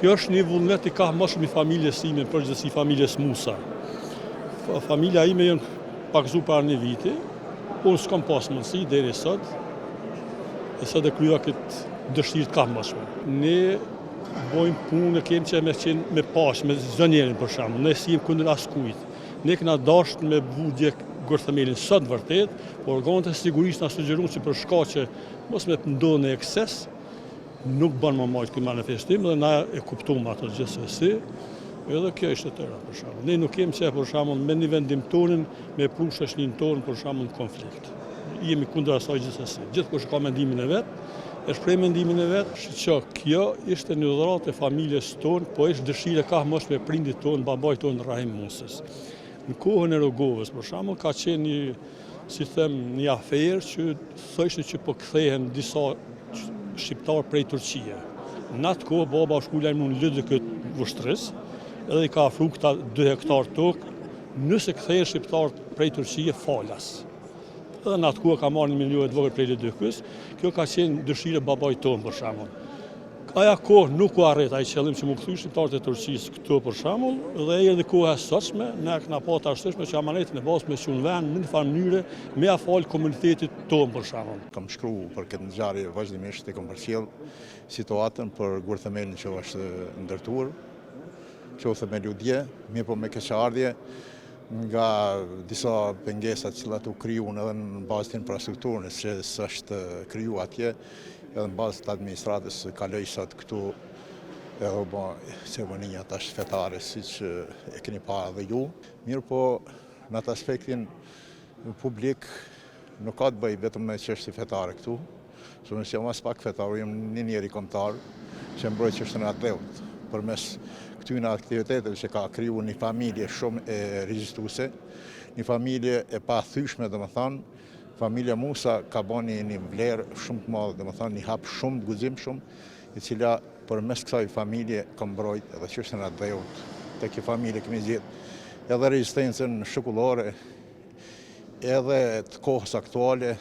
Kjo është një vullnet i ka më shumë i familjes ime, përgjithësi familjes Musa. Familja ime janë pakzu para një viti, unë s'kam pas mundësi deri sot, e sot e krya këtë dëshirë të ka më shumë. Ne bojmë punë, kemi që me pash, me zënjerin për shembull, ne si jemi kundër askujt. Ne kena dashur me vudje Gërthemelin sot vërtet, por organet e sigurisë na sugjeruan që për shkak që mos me ndodhë në ekses, nuk bën më majtë këtë manifestim dhe na e kuptuam ato gjithsesi. Edhe kjo ishte tëra për shembull. Ne nuk kemi që për shembull me një vendim tonin, me pru shoqërinë tonë për shembull në konflikt. Jemi kundër asaj gjithsesi. Gjithkush ka mendimin e vet, e shpreh mendimin e vet, që kjo ishte një dhuratë e familjes tonë, po ishte dëshira ka mos me prindit tonë, babait tonë Rahim Musës. Në kohën e Rogovës, për shembull, ka qenë një aferë që thoshte që po kthehen disa shqiptar prej Turqie. Në atë kohë baba është ulur në lëndë këtë vështris, edhe i ka afru këta 2 hektar tokë, nëse kthehen shqiptar prej Turqie falas. Edhe në atë kohë ka marrë 1 milion të vogël prej Lëdëkës, kjo ka qenë dëshira babait tonë për shembull. Aja kohë nuk u arrit ai qëllim që mu kthy shqiptarët e Turqisë këtu për shembull, dhe erdhi koha e sotshme, ne kena pa të arsyeshme që amanetin e bazë me qenë vend në një farë mënyre me afal komunitetit tonë për shembull. Kam shkruar për këtë ngjarje vazhdimisht e kam përcjell situatën për Gërthemelin që është ndërtuar, që u themeli u dje, mirë po me keqardhje nga disa pengesa që u krijuan edhe në bazë të infrastrukturës që s'është krijuar atje, edhe në bazë të administratës kaloj sot këtu edhe bo ceremonia tash fetare siç e keni parë edhe ju. Mirë po në atë aspektin publik nuk ka të bëj vetëm me çështje fetare këtu, sepse jam as pak fetar, jam një njeri kombëtar që mbroj çështën e atleut. Përmes këtyre aktiviteteve që ka krijuar një familje shumë e regjistruese, një familje e pathyeshme domethënë. Familja Musa ka bani një vlerë shumë të madhe, domethënë një hap shumë të guximshëm, i cila përmes kësaj familje ka mbrojtë edhe çështën e atleut. Tek kjo familje kemi gjetë edhe rezistencën shekullore, edhe të kohës aktuale,